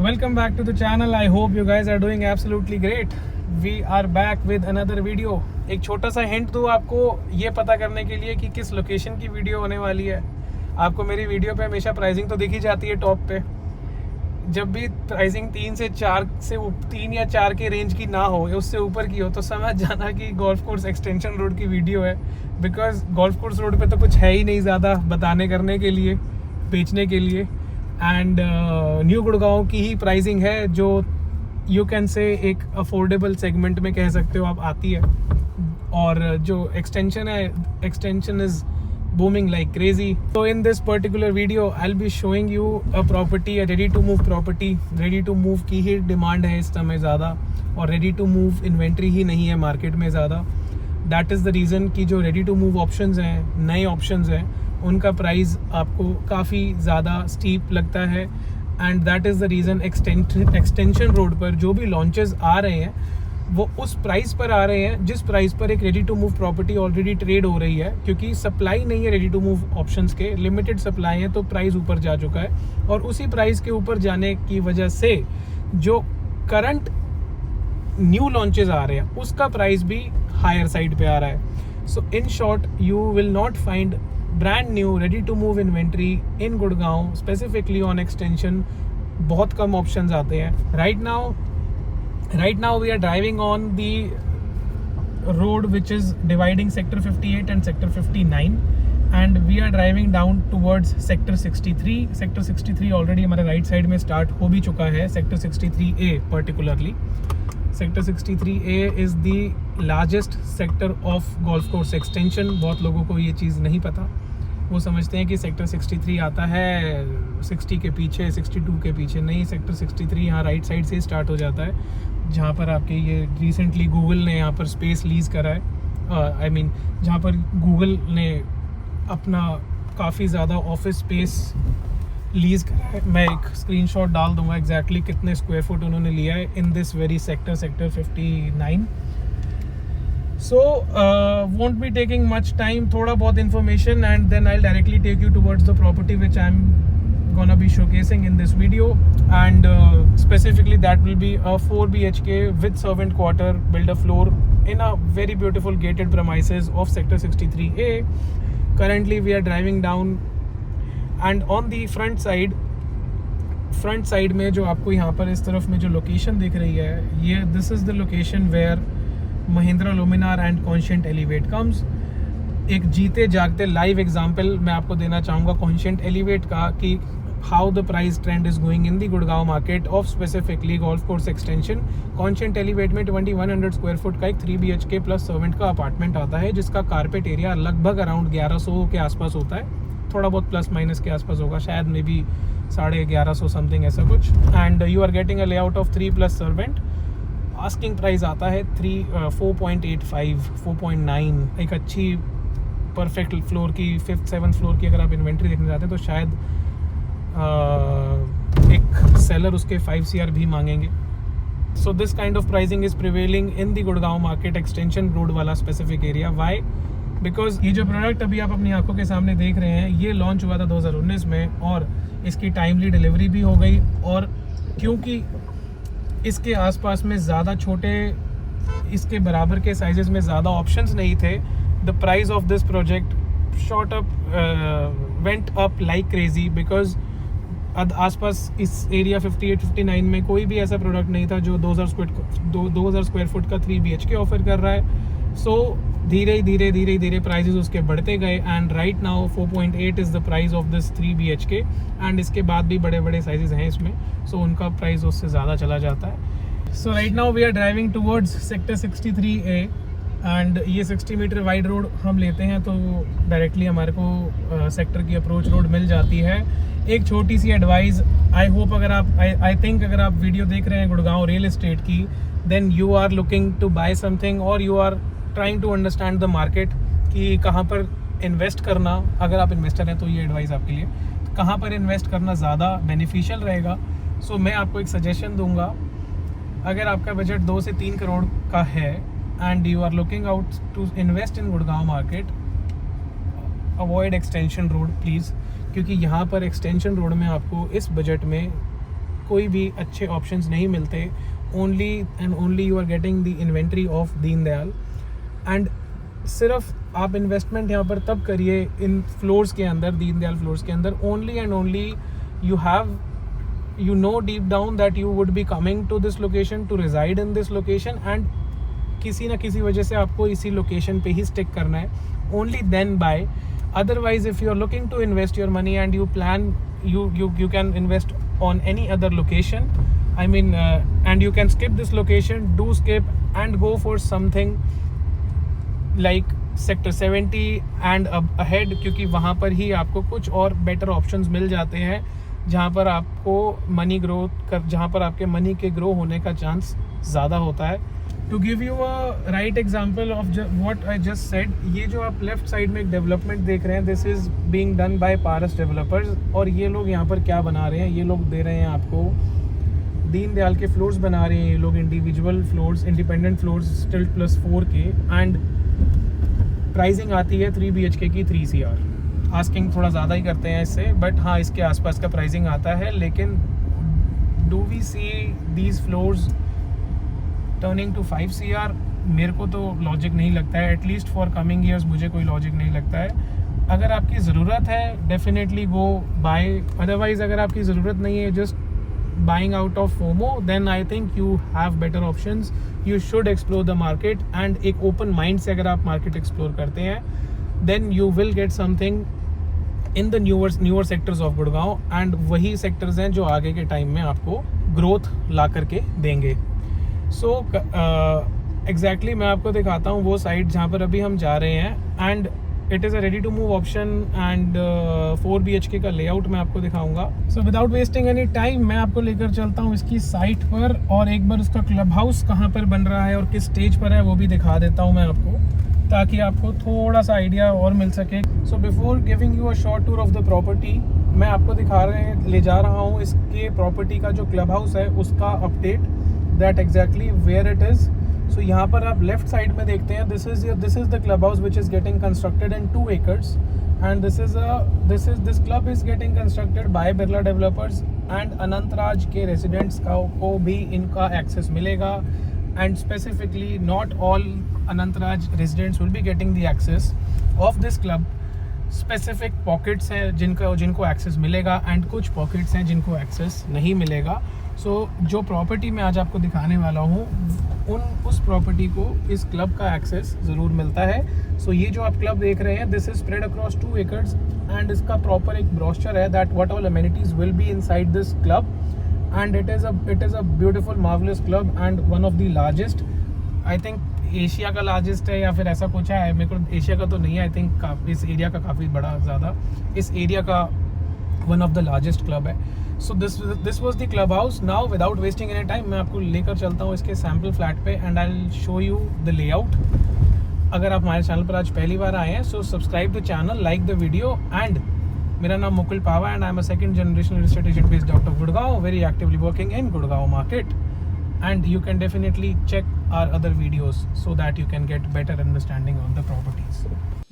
Welcome back to the channel. I hope you guys are doing absolutely great. We are back with another video. एक छोटा सा hint दूँ आपको ये पता करने के लिए कि किस लोकेशन की वीडियो होने वाली है। आपको मेरी वीडियो पे हमेशा प्राइसिंग तो दिखी जाती है टॉप पे। जब भी प्राइसिंग 3 या 4 के रेंज की ना हो या उससे ऊपर की हो तो समझ जाना कि गोल्फ कोर्स एक्सटेंशन रोड की वीडियो है। बिकॉज गोल्फ कोर्स रोड पे तो कुछ है ही नहीं ज़्यादा बताने करने के लिए, बेचने के लिए। एंड न्यू गुड़गांव की ही प्राइसिंग है जो यू कैन से एक अफोर्डेबल सेगमेंट में कह सकते हो आप आती है। और जो एक्सटेंशन है, extension is booming like crazy. So in this particular video I'll be showing you a property, a ready to move property. ready to move की ही डिमांड है इस समय ज़्यादा, और ready to move इन्वेंट्री ही नहीं है मार्केट में ज़्यादा। That is the reason कि जो ready to move options हैं, नए options हैं, उनका प्राइस आपको काफ़ी ज़्यादा स्टीप लगता है। And that is the reason extension road पर जो भी लॉन्चेस आ रहे हैं वो उस प्राइस पर आ रहे हैं जिस प्राइस पर एक ready to move property already trade हो रही है। क्योंकि सप्लाई नहीं है रेडी टू मूव ऑप्शंस के, लिमिटेड सप्लाई है, तो प्राइस ऊपर जा चुका है। और उसी प्राइस के ऊपर जाने की वजह से जो करंट न्यू लॉन्चेस आ रहे हैं उसका प्राइस भी हायर साइड पे आ रहा है। So in short you will not find brand new ready to move inventory in Gurgaon, specifically on extension. बहुत कम ऑप्शंस आते हैं right now we are driving on the road which is dividing sector 58 and sector 59, and we are driving down towards sector 63. sector 63 already हमारे right side में start हो भी चुका है। sector 63A particularly, sector 63A is the largest sector of golf course extension. बहुत लोगों को ये चीज़ नहीं पता, वो समझते हैं कि सेक्टर 63 आता है 60 के पीछे, 62 के पीछे। नहीं, सेक्टर 63 यहाँ राइट साइड से स्टार्ट हो जाता है, जहाँ पर आपके ये रिसेंटली गूगल ने यहाँ पर स्पेस लीज करा है। जहाँ पर गूगल ने अपना काफ़ी ज़्यादा ऑफिस स्पेस लीज करा है। मैं एक स्क्रीनशॉट डाल दूँगा एग्जैक्टली कितने स्क्वायर फुट उन्होंने लिया है in this very sector 59। So won't be taking much time, थोड़ा बहुत information, and then I'll directly take you towards the property which I'm gonna be showcasing in this video. And specifically that will be a 4 BHK with servant quarter, build a floor in a very beautiful gated premises of sector 63A. Currently we are driving down, and on the front side में जो आपको यहाँ पर इस तरफ में जो location दिख रही है, ये this is the location where Mahindra Luminare and Conscient Elevate comes. एक जीते जागते लाइव एग्जांपल मैं आपको देना चाहूँगा कॉन्शिएंट एलिवेट का कि how the price trend is going in the Gurgaon market of specifically golf course extension. Conscient Elevate में 2100 स्क्वायर फुट का एक 3 BHK प्लस सर्वेंट का अपार्टमेंट आता है, जिसका कारपेट एरिया लगभग अराउंड 1100 के आसपास होता है। थोड़ा बहुत प्लस माइनस के आसपास होगा, शायद मे बी 1150 समथिंग ऐसा कुछ। And you are getting a layout of 3 plus servant. Asking price आता है 4.85 4.9। एक अच्छी परफेक्ट फ्लोर की 5th 7th फ्लोर की अगर आप इन्वेंट्री देखने जाते हैं तो शायद एक सेलर उसके 5 CR भी मांगेंगे। So this kind of pricing is prevailing in the Gurgaon market extension road वाला स्पेसिफिक एरिया। वाई? बिकॉज ये जो प्रोडक्ट अभी आप अपनी आंखों के सामने देख रहे हैं ये लॉन्च हुआ था 2019 में, और इसकी टाइमली डिलीवरी भी हो गई। और क्योंकि इसके आसपास में ज़्यादा छोटे, इसके बराबर के साइजेस में ज़्यादा ऑप्शंस नहीं थे, the price of this project shot up went up like crazy. Because आसपास इस एरिया 58-59 में कोई भी ऐसा प्रोडक्ट नहीं था जो 2000 स्क्वायर फुट का 3 BHK ऑफर कर रहा है। सो धीरे धीरे प्राइजेस उसके बढ़ते गए, and right now 4.8 is the price of this 3 BHK। And इसके बाद भी बड़े बड़े साइजेस हैं इसमें, सो उनका प्राइस उससे ज़्यादा चला जाता है। So right now we are driving towards sector 63A, एंड ये 60 मीटर वाइड रोड हम लेते हैं तो डायरेक्टली हमारे को सेक्टर की अप्रोच रोड मिल जाती है। एक छोटी सी एडवाइस, आई होप अगर आप आई थिंक अगर आप वीडियो देख रहे हैं गुड़गांव रियल एस्टेट की, then you are looking to buy something और you are trying to understand the market कि कहाँ पर इन्वेस्ट करना। अगर आप इन्वेस्टर हैं तो ये एडवाइस आपके लिए, कहाँ पर इन्वेस्ट करना ज़्यादा बेनिफिशियल रहेगा। सो मैं आपको एक सजेशन दूंगा, अगर आपका बजट 2 से 3 करोड़ का है and you are looking out to invest in Gurgaon market, avoid extension road please, क्योंकि यहाँ पर एक्सटेंशन रोड में आपको इस बजट में कोई भी अच्छे ऑप्शंस नहीं मिलते. Only and only you are getting the inventory of Deendayal. And सिर्फ आप इन्वेस्टमेंट यहाँ पर तब करिए इन फ्लोर्स के अंदर, दीनदयाल फ्लोर्स के अंदर, only and only you know deep down that you would be coming to this location to reside in this location, and किसी ना किसी वजह से आपको इसी लोकेशन पे ही स्टिक करना है. Only then buy. Otherwise if you are looking to invest your money and you plan, you can invest on any other location, I mean and you can skip this location, do skip and go for something like sector 70 and ahead, क्योंकि वहाँ पर ही आपको कुछ और better options मिल जाते हैं जहाँ पर आपको जहाँ पर आपके मनी के ग्रो होने का चांस ज़्यादा होता है. To give you a right example of what I just said, ये जो आप लेफ्ट साइड में एक डेवलपमेंट देख रहे हैं, this is being done by Paras developers. और ये लोग यहाँ पर क्या बना रहे हैं, ये लोग दे रहे हैं आपको दीनदयाल के फ्लोर्स बना रहे हैं ये लोग, इंडिविजुअल फ्लोर्स, इंडिपेंडेंट फ्लोर्स, स्टिल्ट प्लस 4 के. एंड प्राइसिंग आती है 3 BHK की 3 CR. आस्किंग थोड़ा ज़्यादा ही करते हैं इससे, बट हाँ इसके आसपास का प्राइसिंग आता है. लेकिन do we see these floors turning to 5 CR? मेरे को तो लॉजिक नहीं लगता है, एटलीस्ट फॉर कमिंग ईयर्स मुझे कोई लॉजिक नहीं लगता है. अगर आपकी ज़रूरत है डेफिनेटली गो बाय, अदरवाइज़ अगर आपकी ज़रूरत नहीं है, just buying out of FOMO, then I think you have better options. You should explore the market, and एक open mind से अगर आप market explore करते हैं, then you will get something in the newer sectors of Gurgaon, and वही sectors हैं जो आगे के time में आपको growth ला करके देंगे. So exactly मैं आपको दिखाता हूँ वो साइड जहाँ पर अभी हम जा रहे हैं, and it is a ready to move option and 4 BHK का लेआउट मैं आपको दिखाऊंगा. So without wasting any time मैं आपको लेकर चलता हूँ इसकी साइट पर, और एक बार उसका क्लब हाउस कहाँ पर बन रहा है और किस स्टेज पर है वो भी दिखा देता हूँ मैं आपको, ताकि आपको थोड़ा सा आइडिया और मिल सके. So before giving you a short tour of the property, मैं आपको ले जा रहा हूँ इसके प्रॉपर्टी का जो क्लब हाउस है उसका update, that exactly where it is. So यहाँ पर आप लेफ्ट साइड में देखते हैं, this is the club house which is getting constructed in 2 acres, and this club is getting constructed by Birla developers. And Anantraj के residents को भी इनका एक्सेस मिलेगा, and specifically not all Anantraj residents will be getting the access of this club. Specific pockets हैं जिनको access मिलेगा, and कुछ pockets हैं जिनको एक्सेस नहीं मिलेगा. सो जो प्रॉपर्टी मैं आज आपको दिखाने वाला हूँ, उस प्रॉपर्टी को इस क्लब का एक्सेस ज़रूर मिलता है. सो ये जो आप क्लब देख रहे हैं, this is spread across 2 acres, and इसका प्रॉपर एक ब्रोशर है that what all amenities will be inside this club. And it is a beautiful marvellous club and one of the largest, I think Asia का largest है या फिर ऐसा कुछ है. मेरे को एशिया का तो नहीं है, आई थिंक इस एरिया का काफ़ी बड़ा, ज़्यादा इस एरिया का one of the largest club है. So this was the club house. Now without wasting any time मैं आपको लेकर चलता हूँ इसके सैम्पल फ्लैट पे, and I will show you the layout. अगर आप हमारे चैनल पर आज पहली बार आए हैं, so subscribe the channel, like the video. And मेरा नाम Mukul Pawa, and I am a second generation real estate agent based out of Gurgaon, very actively working in Gurgaon market. And you can definitely check our other videos so that you can get better understanding on the properties.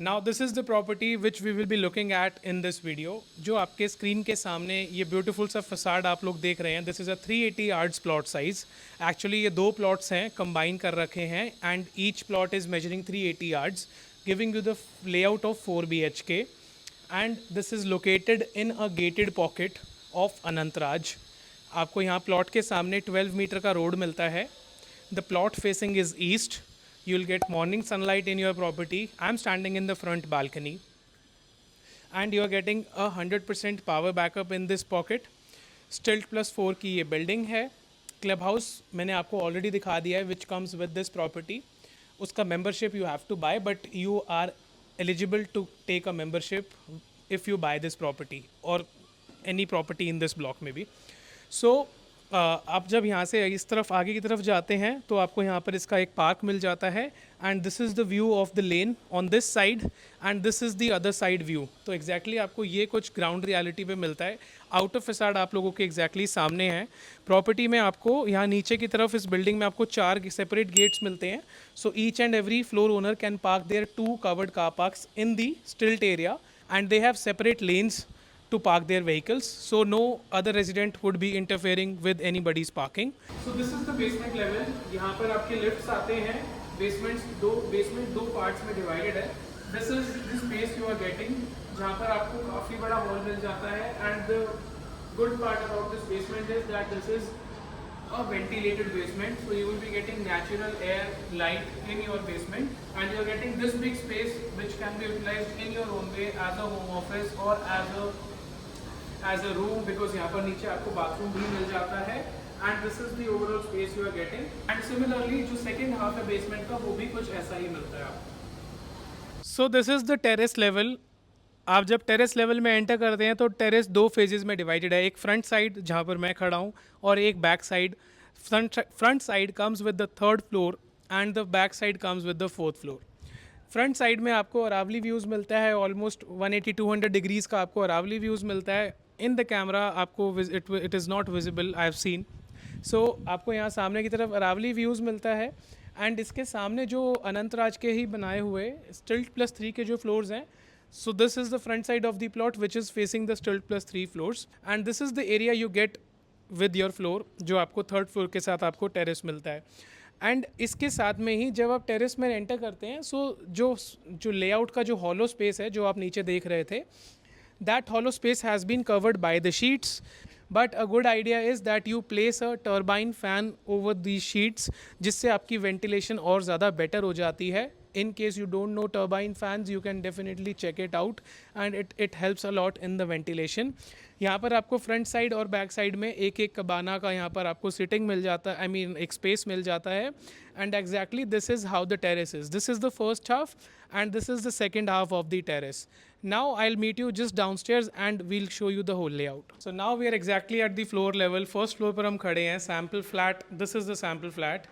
Now this is the property which we will be looking at in this video. जो आपके screen के सामने ये beautiful सा facade आप लोग देख रहे हैं, this is a 380 yards plot size. Actually ये 2 प्लॉट्स हैं, कंबाइन कर रखे हैं, and each plot is measuring 380 yards, giving you the layout of 4 BHK. And this is located in a gated pocket of Anantraj. आपको यहाँ प्लॉट के सामने 12 metre का रोड मिलता है. The plot facing is east. You will get morning sunlight in your property. I am standing in the front balcony, and you are getting a 100% power backup in this pocket. Stilt plus 4 की ये building है. Club house मैंने आपको already दिखा दिया है which comes with this property. उसका membership you have to buy, but you are eligible to take a membership if you buy this property और any property in this block में भी. सो आप जब यहाँ से इस तरफ आगे की तरफ जाते हैं तो आपको यहाँ पर इसका एक पार्क मिल जाता है, and this is the view of the lane on this side, and this is the other side view. तो एग्जैक्टली आपको ये कुछ ग्राउंड रियलिटी पे मिलता है. आउट ऑफ फैसाड आप लोगों के एग्जैक्टली सामने है. प्रॉपर्टी में आपको यहाँ नीचे की तरफ इस बिल्डिंग में आपको 4 सेपरेट गेट्स मिलते हैं. So each and every floor owner can park their 2 covered car parks in the stilt area, and they have separate lanes to park their vehicles, so no other resident would be interfering with anybody's parking. So this is the basement level. यहाँ पर आपके lifts आते हैं. Basement दो parts में divided है. This is the space you are getting, जहाँ पर आपको काफ़ी बड़ा hall मिल जाता है. And the good part about this basement is that this is a ventilated basement, so you will be getting natural air, light in your basement, and you are getting this big space which can be utilized in your own way as a home office or as a room, because यहाँ पर नीचे आपको bathroom भी मिल जाता है. And this is the overall space you are getting. And similarly जो second half है basement का वो भी कुछ ऐसा ही मिलता है आपको. So this is the terrace level. आप जब टेरेस लेवल में एंटर करते हैं तो टेरेस दो फेजेस में डिवाइडेड है. एक फ्रंट साइड जहाँ पर मैं खड़ा हूँ और एक back side. Front side comes with the third floor and the back side comes with the fourth floor. Front side में आपको अरावली व्यूज़ मिलता है. ऑलमोस्ट 180-200 डिग्रीज़ का आपको अरावली व्यूज़ मिलता है. इन द कैमरा आपको it is not visible, I have seen. So आपको यहाँ सामने की तरफ अरावली व्यूज़ मिलता है. एंड इसके सामने जो अनंतराज के ही बनाए हुए स्टिल्ट प्लस 3 के जो फ्लोर्स हैं, so this is the front side of the plot which is facing the stilt plus 3 floors, and this is the area you get with your floor, जो आपको थर्ड फ्लोर के साथ आपको टेरेस मिलता है. एंड इसके साथ में ही जब आप टेरेस में एंटर करते हैं, सो जो लेआउट का जो हॉलो स्पेस है जो आप नीचे देख रहे थे, that hollow space has been covered by the sheets, but a good idea is that you place a turbine fan over these sheets, जिससे आपकी वेंटिलेशन और ज़्यादा बेटर हो जाती है. In case you don't know turbine fans, you can definitely check it out, and it helps a lot in the ventilation. यहाँ पर आपको फ्रंट साइड और बैक साइड में एक एक कबाना का यहाँ पर आपको सिटिंग मिल जाता है, आई मीन एक स्पेस मिल जाता है. And exactly this is how the terrace is. This is the first half and this is the second half of the terrace. Now I'll meet you just downstairs and we'll show you the whole layout. So now we are exactly at the floor level. First floor पर हम खड़े हैं. Sample flat. This is the sample flat.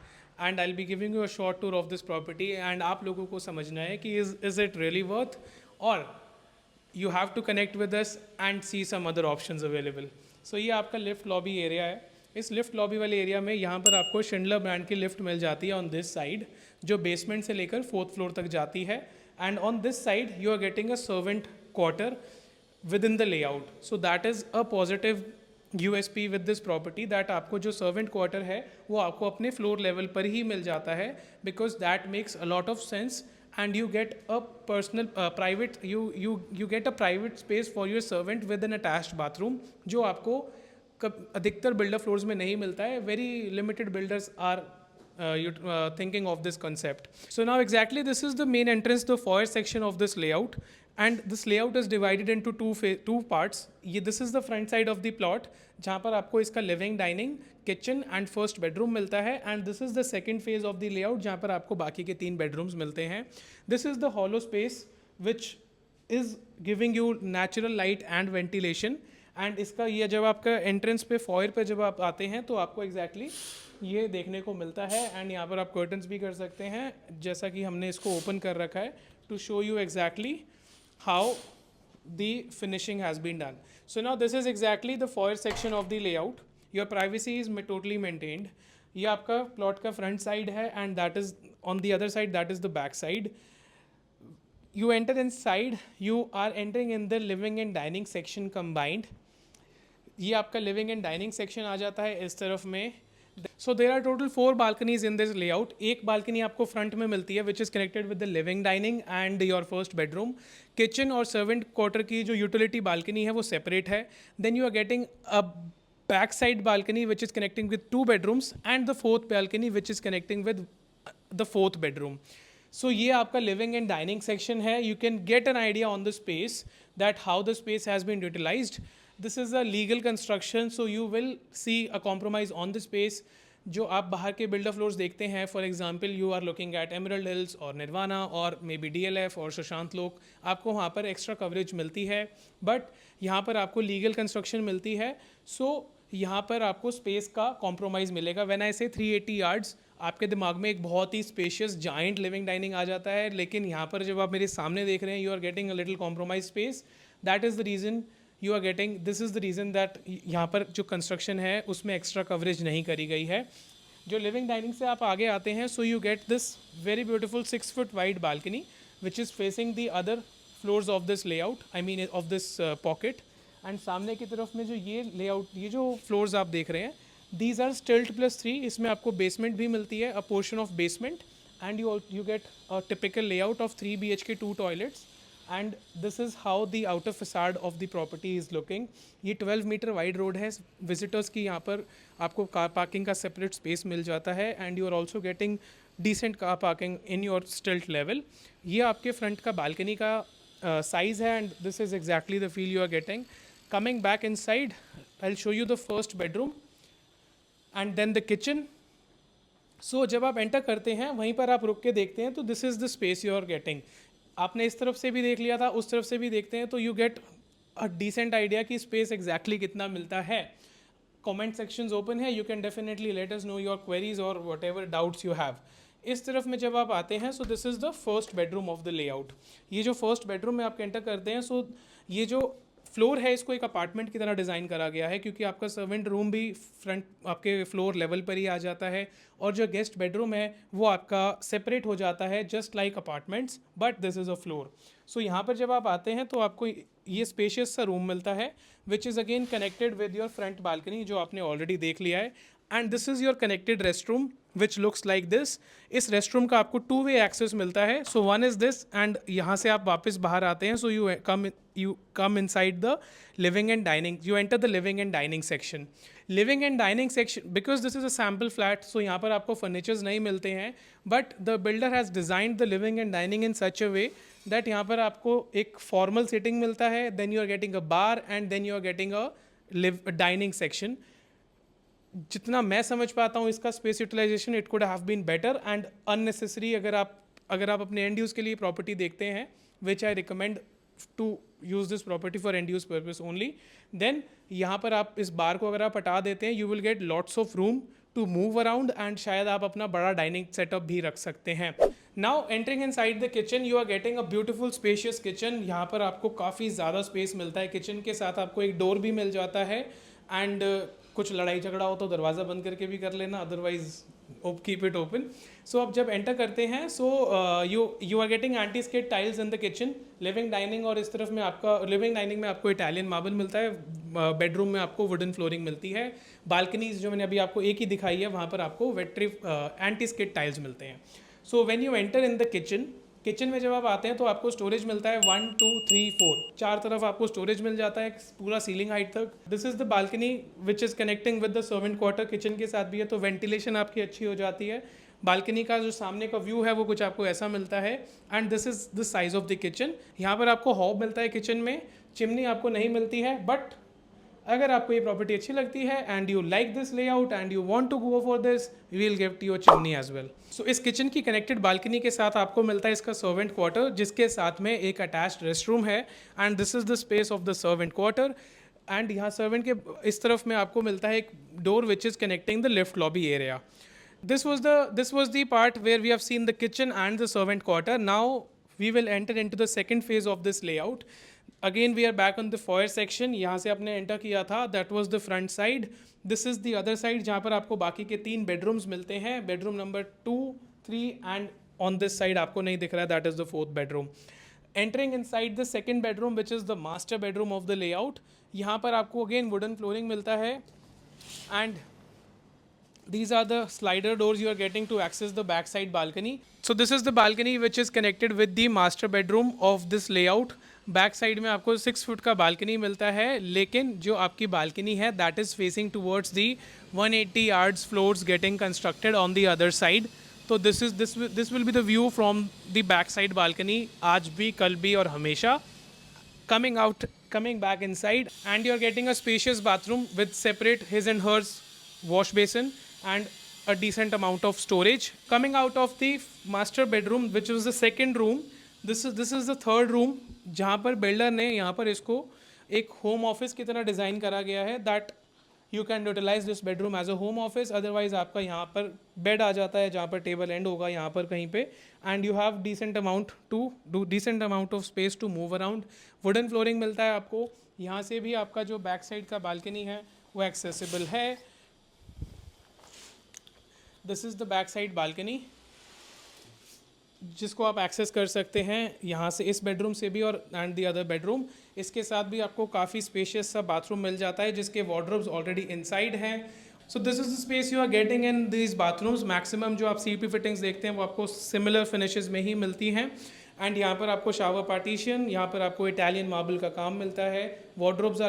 And I'll be giving you a short tour of this property. And आप लोगों को समझना है कि is it really worth, or you have to connect with us and see some other options available. So ये आपका lift lobby area है. इस लिफ्ट लॉबी वाले एरिया में यहाँ पर आपको शिंडलर ब्रांड की लिफ्ट मिल जाती है ऑन दिस साइड, जो बेसमेंट से लेकर फोर्थ फ्लोर तक जाती है. And on this side you are getting a servant quarter with in the layout. So that is a positive USP with this property, that आपको जो सर्वेंट क्वार्टर है वो आपको अपने फ्लोर लेवल पर ही मिल जाता है, because that makes a lot of sense. And you get a personal private you get a private space for your servant with an attached bathroom, जो आपको अधिकतर बिल्डर फ्लोर्स में नहीं मिलता है. Very limited builders are thinking of this concept. So now exactly this is the main entrance, the foyer section of this layout, and this layout is divided into two parts. ये this is the front side of the plot, जहाँ पर आपको इसका living, dining, kitchen and first bedroom मिलता है. And this is the second phase of the layout, जहाँ पर आपको बाकी के 3 बेडरूम्स मिलते हैं. This is the hollow space which is giving you natural light and ventilation. And इसका ये जब आपका एंट्रेंस पे फॉयर पे जब आप आते हैं तो आपको एग्जैक्टली ये देखने को मिलता है. एंड यहाँ पर आप कर्टन्स भी कर सकते हैं, जैसा कि हमने इसको ओपन कर रखा है to show you exactly how the finishing has been done. So now this is exactly the foyer section of the layout. Your privacy is totally maintained. ये आपका प्लॉट का फ्रंट साइड है and that is on the other side, that is the back side. You enter inside, you are entering in the living and dining section combined. ये आपका living and dining section आ जाता है इस तरफ में. So there are total 4 balconies in this layout. एक balcony आपको फ्रंट में मिलती है which is connected with the living, dining and your first bedroom. Kitchen और सर्वेंट क्वार्टर की जो यूटिलिटी बालकनी है वो सेपरेट है. Then you are getting a back side balcony which is connecting with 2 bedrooms and the fourth balcony which is connecting with the fourth bedroom. So ये आपका living and dining section है. You can get an idea on the space that how the space has been utilized. This is a legal construction, so you will see a compromise on the space. जो आप बाहर के builder floors देखते हैं, for example you are looking at Emerald Hills और निर्वाणा और may be DLF और सुशांत लोक, आपको वहाँ पर एक्स्ट्रा कवरेज मिलती है. बट यहाँ पर आपको लीगल कंस्ट्रक्शन मिलती है. सो यहाँ पर आपको स्पेस का कॉम्प्रोमाइज़ मिलेगा. व्हेन आई से 380 yards, आपके दिमाग में एक बहुत ही स्पेशियस जाइंट लिविंग डाइनिंग आ जाता है, लेकिन यहाँ पर जब आप मेरे सामने देख रहे हैं, you are getting a little compromise space. That is the reason you are getting, this is the reason that यहाँ पर जो कंस्ट्रक्शन है उसमें एक्स्ट्रा कवरेज नहीं करी गई है. जो लिविंग डाइनिंग से आप आगे आते हैं, so you get this very beautiful 6 foot wide balcony which is facing the other floors of this layout, I mean of this pocket. And सामने की तरफ में जो ये लेआउट, ये जो फ्लोर्स आप देख रहे हैं, दीज आर स्टिल्ट +3. इसमें आपको बेसमेंट भी मिलती है, a portion of basement, and you get a typical layout of 3 BHK 2 toilets. And this is how the outer facade of the property is looking. ये 12 मीटर वाइड रोड है. Visitors की यहाँ पर आपको कार पार्किंग का separate space मिल जाता है, and you are also getting decent car parking in your stilt level. ये आपके फ्रंट का बालकनी का size है, and this is exactly the feel you are getting. Coming back inside, I'll show you the first bedroom and then the kitchen. So जब आप enter करते हैं वहीं पर आप रुक के देखते हैं तो this is the space you are getting. आपने इस तरफ से भी देख लिया था, उस तरफ से भी देखते हैं तो you get a decent idea कि स्पेस एग्जैक्टली कितना मिलता है. कमेंट सेक्शंस ओपन है, you can definitely let us know your queries और whatever doubts you have. इस तरफ में जब आप आते हैं, so this is the first bedroom of the layout. ये जो फर्स्ट बेडरूम में आप एंटर करते हैं, सो ये जो फ्लोर है इसको एक अपार्टमेंट की तरह डिज़ाइन करा गया है, क्योंकि आपका सर्वेंट रूम भी फ्रंट आपके फ्लोर लेवल पर ही आ जाता है, और जो गेस्ट बेडरूम है वो आपका सेपरेट हो जाता है, just like apartments, but this is a floor. So यहाँ पर जब आप आते हैं तो आपको ये स्पेशियस सा रूम मिलता है, which is again connected with your front balcony, जो आपने ऑलरेडी देख लिया है. And this is your connected rest room which looks like this. इस रेस्ट रूम का आपको 2-वे एक्सेस मिलता है. So one is this, and यहाँ से आप वापस बाहर आते हैं. सो you come inside the living and dining. You enter the living and dining section. Living and dining section, because this is a sample flat, so यहाँ पर आपको furnitures नहीं मिलते हैं, but the builder has designed the living and dining in such a way that यहाँ पर आपको एक formal sitting मिलता है, then you are getting a bar, and then you are getting a dining section. जितना मैं समझ पाता हूँ इसका space utilisation it could have been better and unnecessary. अगर आप अपने एंड यूज़ के लिए प्रॉपर्टी देखते हैं, which I recommend to use this property for end use purpose only, then यहाँ पर आप इस बार को अगर आप हटा देते हैं, you will get lots of room to move around, and शायद आप अपना बड़ा डाइनिंग सेटअप भी रख सकते हैं. Now entering inside the kitchen, you are getting a beautiful spacious kitchen. यहाँ पर आपको काफ़ी ज़्यादा स्पेस मिलता है. किचन के साथ आपको एक डोर भी मिल जाता है, एंड कुछ लड़ाई झगड़ा हो तो दरवाज़ा बंद करके भी कर लेना, otherwise keep it open. So अब जब एंटर करते हैं, so you are getting anti skate tiles in the kitchen. Living dining और इस तरफ में आपका लिविंग डाइनिंग में आपको इटालियन मार्बल मिलता है, बेडरूम में आपको वुडन फ्लोरिंग मिलती है. बालकनीज जो मैंने अभी आपको एक ही दिखाई है, वहाँ पर आपको वेट्री एंटी स्केट टाइल्स मिलते हैं. So when you enter in the kitchen में जब आप आते हैं तो आपको स्टोरेज मिलता है 1 2 3 4, चार तरफ आपको स्टोरेज मिल जाता है पूरा सीलिंग हाइट तक. This is the balcony which is connecting with the servant quarter. Kitchen के साथ भी है तो वेंटिलेशन आपकी अच्छी हो जाती है. बालकनी का जो सामने का व्यू है वो कुछ आपको ऐसा मिलता है. And this is the size of the kitchen. यहाँ पर आपको हॉब मिलता है किचन में, चिमनी आपको नहीं मिलती है. बट अगर आपको ये प्रॉपर्टी अच्छी लगती है and you like this layout and you want to go for this, we will give to your chimney as well. So इस किचन की कनेक्टेड बालकनी के साथ आपको मिलता है इसका सर्वेंट क्वार्टर, जिसके साथ में एक अटैच्ड रेस्ट रूम है. And this is the space of the servant quarter. And यहाँ सर्वेंट के इस तरफ में आपको मिलता है एक door which is connecting the lift lobby area. This was the part where we have seen the kitchen and the servant quarter. Now we will enter into the second phase of this layout. Again we are back on the foyer section. यहाँ से आपने enter किया था, that was the front side. This is the other side जहाँ पर आपको बाकी के 3 bedrooms मिलते हैं. Bedroom number 2, 3 and on this side आपको नहीं दिख रहा है, that is the 4th bedroom. Entering inside the second bedroom which is the master bedroom of the layout. यहाँ पर आपको again wooden flooring मिलता है and these are the slider doors you are getting to access the backside balcony. So this is the balcony which is connected with the master bedroom of this layout. Back side में आपको 6 foot का balcony मिलता है, लेकिन जो आपकी balcony है that is facing towards the 180 yards floors getting constructed on the other side. तो this will be the view from the back side balcony, आज भी, कल भी और हमेशा. coming back inside and you are getting a spacious bathroom with separate his and hers wash basin and a decent amount of storage. Coming out of the master bedroom which was the second room, this is the third room जहाँ पर builder ने यहाँ पर इसको एक home office की तरह design करा गया है, that you can utilise this bedroom as a home office. Otherwise आपका यहाँ पर बेड आ जाता है जहाँ पर टेबल एंड होगा यहाँ पर कहीं पे, and you have decent amount of space to move around. Wooden flooring मिलता है आपको. यहाँ से भी आपका जो बैक साइड का बालकनी है वो एक्सेसिबल है. This is the back side balcony. जिसको आप एक्सेस कर सकते हैं यहाँ से, इस बेडरूम से भी और एंड दी अदर बेडरूम। इसके साथ भी आपको काफ़ी स्पेशियस सा बाथरूम मिल जाता है जिसके वार्डरोब्स ऑलरेडी इनसाइड हैं। So this is the space you are getting in these bathrooms. Maximum जो आप सीपी फिटिंग्स देखते हैं वो आपको सिमिलर फिनिशेस में ही मिलती हैं। एंड यहाँ पर आपको शावर पार्टीशन, यहाँ पर आपको इटालियन मार्बल का काम मिलता है। वार्डरोब्स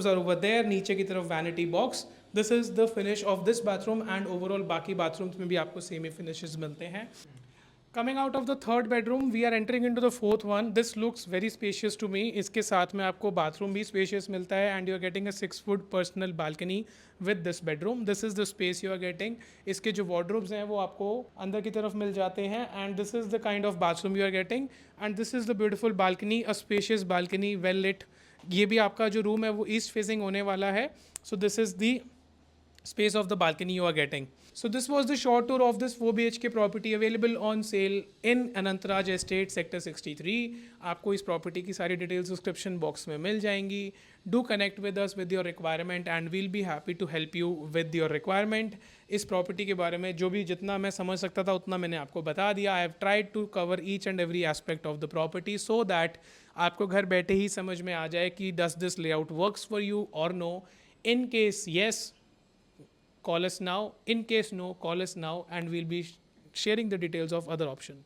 आर ओवर देयर, नीचे की तरफ vanity box. This is the finish off this bathroom and overall बाकी बाथरूम्स में भी आपको सेम ही फिनिशेस मिलते हैं। Coming out of the third bedroom, we are entering into the fourth one. This looks very spacious to me. इसके साथ में आपको bathroom भी spacious मिलता है and you are getting a 6 foot personal balcony with this bedroom. This is the space you are getting. इसके जो wardrobes हैं वो आपको अंदर की तरफ मिल जाते हैं and this is the kind of bathroom you are getting and this is the beautiful balcony, a spacious balcony, well lit. ये भी आपका जो room है वो east facing होने वाला है. So this is the space of the balcony you are getting. So this was the short tour of this 4 BHK property available on sale in Anantraj Estate Sector 63. आपको इस property की सारी details description box में मिल जाएंगी. Do connect with us with your requirement and we'll be happy to help you with your requirement. इस property के बारे में जो भी जितना मैं समझ सकता था उतना मैंने आपको बता दिया. I have tried to cover each and every aspect of the property so that आपको घर बैठे ही समझ में आ जाए कि does this layout works for you और no. In case yes, call us now. In case no, call us now and we'll be sharing the details of other option.